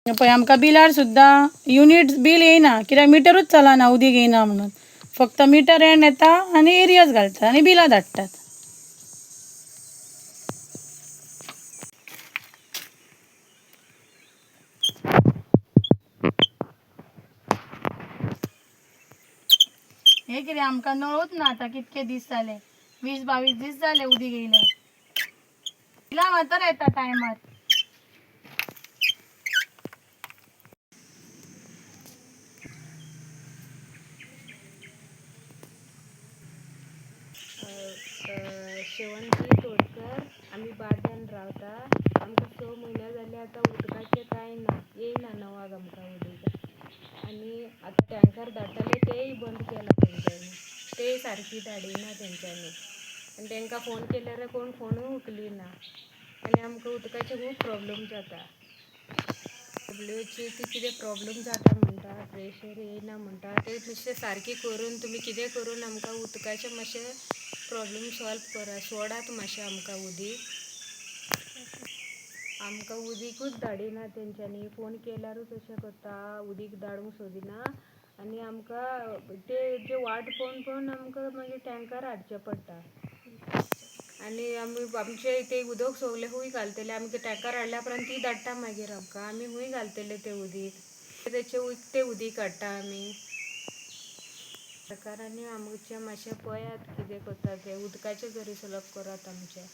पळय आमकां बिलार सुद्दां युनिट बील येयना कित्याक मिटरूच चलना उदीक येयना म्हणून. फक्त मिटर एंड येता आनी एरियस घालतात आनी बिलां धाडटात. हे कितें आमकां नळूच ना आतां कितके दीस जाले 20-22 दीस जाले उदीक येयले. बिलां मात्र येता टायमार. शेवंती तोडकर आम्ही बार्देन रावता. आमकां 6 म्हयने जाले आतां उदकाचें कांय ना, येयना नवाक आमकां उदक. आनी आतां टँकर धाडटाले तेय बंद केला तेंच्यांनी, तेय सारकी धाडिना तेंच्यांनी. आनी तेंकां फोन केल्यार कोण फोनूय उखलिना. आनी आमकां उदकाचे खूब प्रॉब्लेम जाता. डब्ल्यूएचची कितें प्रॉब्लेम जाता म्हणटा, प्रेशर येयना म्हणटा, ते मातशें सारकी करून तुमी कितें करून आमकां उदकाचें मातशें प्रॉब्लेम सॉल्व करा. सोडात मातशें आमकां उदीक. आमकां उदीकूच धाडिना तेंच्यांनी, फोन केल्यारूच अशें करता उदीक धाडूंक सोदिना. आनी आमकां ते वाट पळोवन आमकां मागीर टँकर हाडचें पडटा. आनी आमचे ते उदक सगलें खूंय घालतले, आमकां टँकर हाडल्या उपरांत ती धाडटा मागीर आमकां. आमी खूंय घालतले तें उदीक, तेचें उक्तें उदीक हाडटा आमी. सरकारानी आमचें मातशें पळयात कितें करता तें, उदकाचें तरी सॉल्व करात आमचें.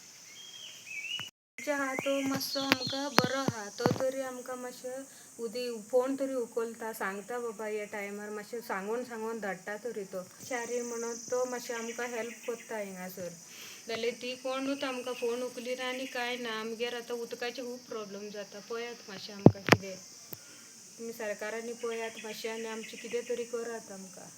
आहा तो मातसो आमकां बरो आहा, तो तरी आमकां मातशें उदीक फोन तरी उखलता, सांगता बाबा ह्या टायमार मातशें सांगून धाडटा तरी तो. चारी म्हणून तो मातशें आमकां हेल्प करता हिंगासर. जाल्यार ती कोणूच आमकां फोन उखलिना आनी कांय ना. आमगेर आतां उदकाचें खूब प्रॉब्लेम जाता. पळयात मातशें आमकां कितें तुमी सरकारानी पळयात मातशें आनी आमचें कितें तरी करात आमकां.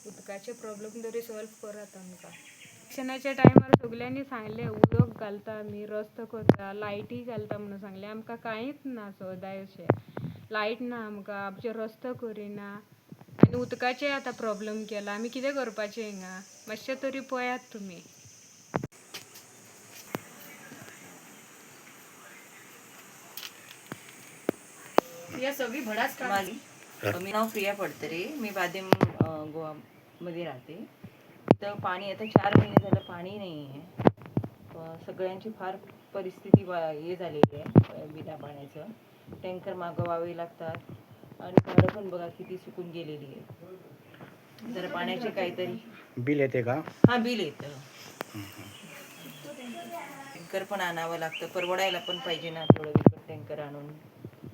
उदकाचे प्रॉब्लेम तरी सॉल्व करात आमकां. इलेक्शनाच्या टायमार सगल्यांनी सांगलें उदक घालता आमी, रस्तो करता, लायटी घालता म्हणून सांगलें. आमकां कांयच ना सदाय अशें. लायट ना आमकां, आमचे रस्तो करिना आनी उदकाचें आतां प्रॉब्लेम केला. आमी कितें करपाचें हिंगा? मातशें तरी पळयात तुमी. मी नाव प्रिया पडतरे, मी बादेम गोवामध्ये राहते. इथं पाणी आता 4 महिने झालं पाणी नाही आहे. सगळ्यांची फार परिस्थिती हे झालेली आहे बिना पाण्याचं. टँकर मागवावे लागतात आणि झाडं पण बघा किती सुकून गेलेली आहे. जर पाण्याचे काहीतरी बिल येते का? हां, बिल येतं. टँकर पण आणावं लागतं, परवडायला पण पाहिजे ना थोडं विकत टँकर आणून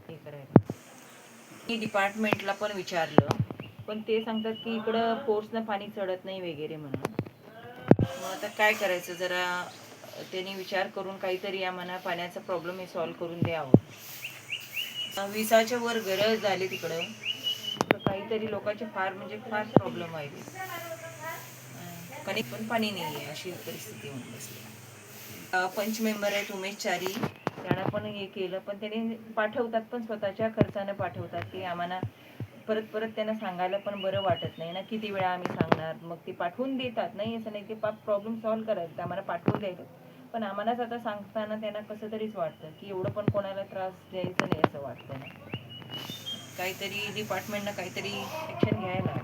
हे करायला. मी डिपार्टमेंटला पण विचारलं, पण ते सांगतात की इकडं फोर्सनं पाणी चढत नाही वगैरे म्हणून. मग आता काय करायचं, जरा त्यांनी विचार करून काहीतरी आम्हाला पाण्याचा प्रॉब्लेम हे सॉल्व करून द्यावं. 20च्या वर घरं झाली तिकडं, तर काहीतरी लोकांचे फार फार प्रॉब्लेम आहे. कणिक पण पाणी नाही आहे अशी परिस्थिती होऊन बसली. 5 मेंबर आहेत उमेश चारी, त्यांना पण हे केलं, पण त्याने पाठवतात पण स्वतःच्या खर्चानं पाठवतात की आम्हाला परत त्यांना सांगायला पण बरं वाटत नाही ना, किती वेळा आम्ही सांगणार. मग ते पाठवून देतात, नाही असं नाही, ते प्रॉब्लेम सॉल्व करायचं आम्हाला पाठवून द्यायचं. पण आम्हालाच आता सांगताना त्यांना कसं तरीच वाटतं की एवढं पण कोणाला त्रास द्यायचं नाही असं वाटतं ना. काहीतरी डिपार्टमेंटनं काहीतरी ॲक्शन घ्यायला.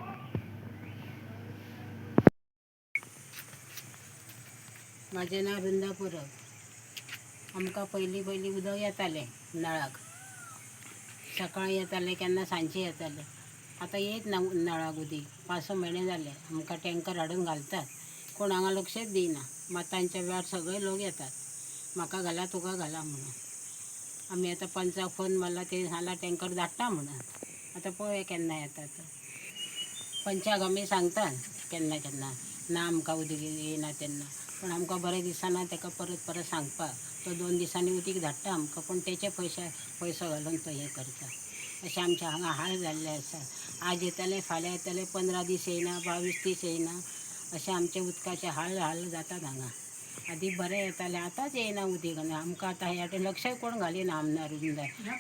माझें नाव वृंदा परब. आमकां पयलीं उदक येतालें नळाक, सकाळीं येतालें केन्ना सांजचें येतालें. आतां येयत ना नळाक उदीक. 5-6 म्हयने जाले. आमकां टँकर हाडून घालतात, कोण हांगा लक्षच दिना. मातांच्या वेळार सगळे लोक येतात, म्हाका घाला तुका घाला म्हणून. आमी आतां पंचाक फोन मारला, ते सांगला टँकर धाडटा म्हणून. आतां पळोवया केन्ना येता तो. पंचाक आमी सांगतात केन्ना केन्ना ना आमकां उदीक येयना तेन्ना, पण आमकां बरें दिसना ताका परत सांगपाक. तो 2 दिसांनी उदीक धाडटा आमकां, पण तेचे पयसो घालून तो हें करता. अशें आमचे हांगा हाल जाल्ले आसा. आज येतले फाल्यां येतले, 15 दीस येयना, 22 दीस येयना, अशें आमचे उदकाचे हाल जातात हांगा. आदीं बरें येतालें, आतांच येयना उदीक. आनी आमकां आतां ह्या लक्षय कोण घालिना आमदार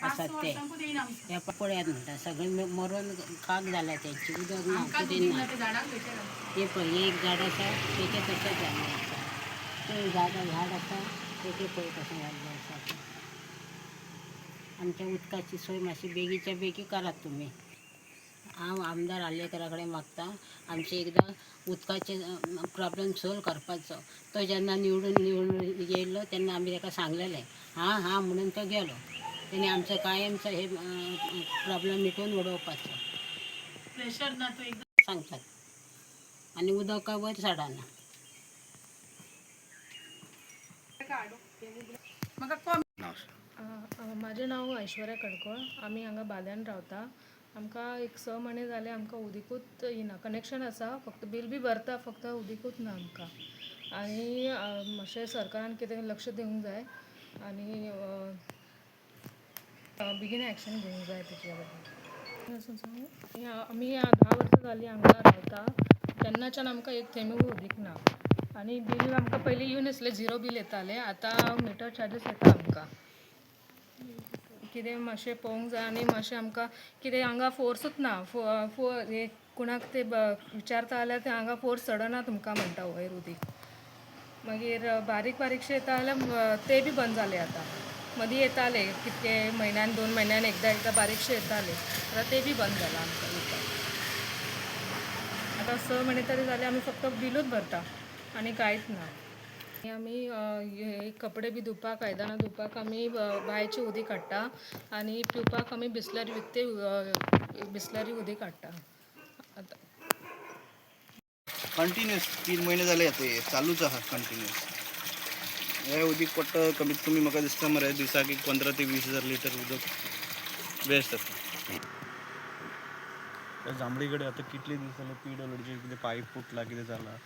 आसात ते. हे पळयात म्हणटा सगळें मरून काग जाल्या तेंची, उदक ना कितें ना. हे पळय एक झाड आसा तेचें तशेंच जाल्लें आसा. ते झाड आसा तेचें पळय कशें जाल्लें आसा तें. आमच्या उदकाची सोय मातशी बेगीच्या बेगी करात तुम्ही. हांव आमदार आर्लेकराकडे मागता आमचे एकदा उदकाचे प्रॉब्लेम सॉल्व करपाचो. तो जेन्ना निवडून येयल्लो तेन्ना आमी ताका सांगलेलें हां म्हणून तो गेलो. तेणी आमचो कायमचो हे प्रॉब्लेम मिटून उडोवपाचो प्रेशर ना तो एकदम सांगतात. आनी उदक काय वयर चडना. म्हाका कॉम माझें नांव ऐश्वर्या कडकोळ. आमी हांगा बाल्यान रावता. आमकां एक 6 म्हयने जाले आमकां उदीकूच येना. कनेक्शन आसा फक्त बिल बी भरता फक्त उदीकूच ना आमकां. आनी मातशें सरकारान कितें लक्ष दिवंक जाय आनी बेगीन एक्शन घेवंक जाय तेच्या बद्दल. आमी 10 वर्सां जालीं हांगा रावता तेन्नाच्यान आमकां एक थेंबूय उदीक ना. आनी बील आमकां पयलीं येवन आसलें 0 बील येतालें. आतां मिटर चार्जीस येता आमकां. कितें मातशें पळोवंक जाय आनी मातशें आमकां कितें हांगा फोर्सूच ना. हे कोणाक ते विचारता जाल्यार ते हांगा फोर्स चडना तुमकां म्हणटा वयर उदीक. मागीर बारीक बारीकशे येता जाल्यार ते बी बंद जाले आतां. मदीं येताले कितके म्हयन्यान 2 म्हयन्यान एकदां बारीकशे येताले. आतां ते बी बंद जाला आमकां उदक. आतां 6 म्हयने तरी जाले आमी फक्त बिलूच भरता आनी कांयच ना. आमी हे कपडे बी धुवपाक आयदनां धुवपाक आमी बांयचें उदीक हाडटा आनी पिवपाक आमी बिसलरी विकतें बिसलरी उदीक हाडटा. आतां कंटिन्युअस 3 महिने झाले आता हे चालूच आहा कंटिन्युअस. हे उदीक पडटा कमीत कमी म्हाका दिसता मरे दिसाक एक 15 ते 20,000 लिटर उदक वेस्ट जाता. त्या जांबळीकडे आता कितले दीस जाले PWDचे कितें पाईप फुटला कितें जाला.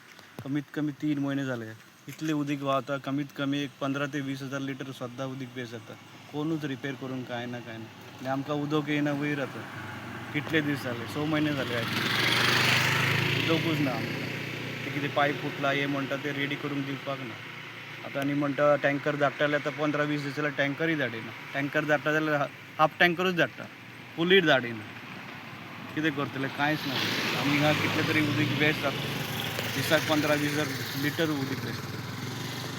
कमीत कमी 3 महिने झाले इतले उदीक व्हांवता. कमीत कमी एक 15 ते 20,000 लिटर सद्दां उदीक वेस्ट जाता. कोणूच रिपेर करून काय ना आनी आमकां उदक येयना वयर आता कितले दीस जाले 6 महिने जाले उदकूच ना आमकां. ते कितें पाईप फुटला हे म्हणटा ते रेडी करून दिवपाक ना. आतां आनी म्हणटा टँकर धाडटा जाल्यार आतां 15-20 दीस जाल्यार टँकरय धाडिना. टँकर धाडटा जाल्यार हाफ टँकरूच धाडटा फुलीय धाडिना. कितें करतले कांयच ना. आमी हिंगा कितले तरी उदीक वेस्ट जाता दिसाक 15-20,000 लिटर उदीक वेस्ट जाता.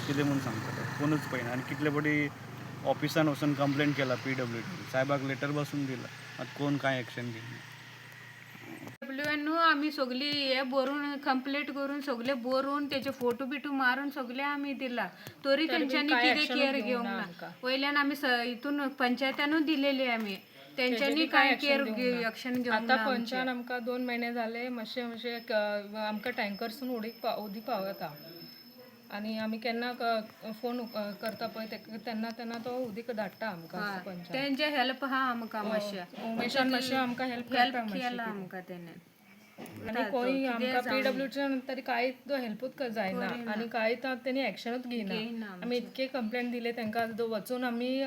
कितें म्हूण सांगता कोणूच पळयना. आनी कितले फावटी ऑफिसान वचून कंप्लेंट केला PWD साहेबाक लेटर बसून दिला. आतां कोण कांय एक्शन घेयना. WNO आमी सगळी हे बरोवन कंप्लीट करून सगळे बरोवन तेचे फोटो बिटू मारून सगळे आमी दिला तरी तेंच्यांनी कितें केअर घेवंक ना. वयल्यान आमी हितून पंचायतानूच दिलेली आमी तेंच्यांनी काय केअर एक्शन घेवंक ना. आतां पंचान आमकां 2 म्हयने जाले मातशें आमकां टँकर्सून उदीक पावता आनी आमी केन्ना फोन करता पळय तेन्ना तो उदीक धाडटा आमकां पंचान. तेंचे हेल्प हा आमकां मातशें उमेशान मातशें आमकां हेल्प करता केला आमकां तेणे. आनी कोणी आमकां PWDच्यान तरी कांयच हेल्पूच जायना आनी कांयच तेणी एक्शनूच घेयना. आमी इतके कंप्लेंट दिले तेंकां वचून आमी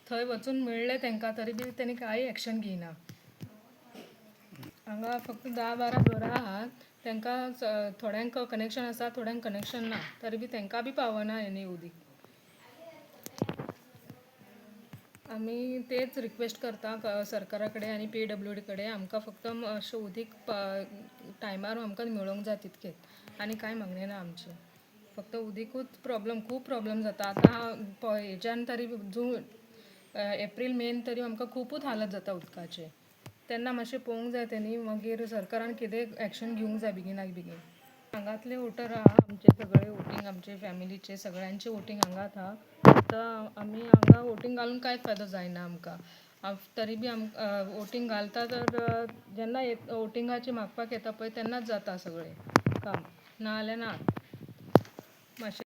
थंय वचून मेळ्ळे तेंकां तरी बी तेणी कांय एक्शन घेयना. हांगा फक्त 10-12 घरां आहात तेंकां थोड्यांक कनेक्शन आसा थोड्यांक कनेक्शन ना तरी बी तेंकां बी पावना हेणी उदीक. आमी तेच रिक्वेस्ट करता सरकारा कडेन आनी PWD कडेन आमकां फक्त अशें उदीक टायमार आमकां मेळोंक जाय तितकेंच आनी कांय मागणें ना आमचें. फक्त उदीकूच खूब प्रॉब्लेम जाता. आतां हेच्यान तरी एप्रील मेन तरी आमकां खूबच हालत जाता उदकाचे. तेन्ना मातशें पळोवंक जाय तेणी मागीर सरकारान कितें एक्शन घेवंक जाय बेगिनाक बेगीन. हांगातले वोटर आहा आमचे सगळे वोटींग आमचे फॅमिलीचे सगळ्यांचे वोटींग हांगाच आहा. आतां आमी हांगा वोटींग घालून कांयच फायदो जायना आमकां. तरी बी वोटींग घालता तर जेन्ना वोटिंगाचे मागपाक येता पळय तेन्नाच जाता सगळें काम ना जाल्यार ना. मातशें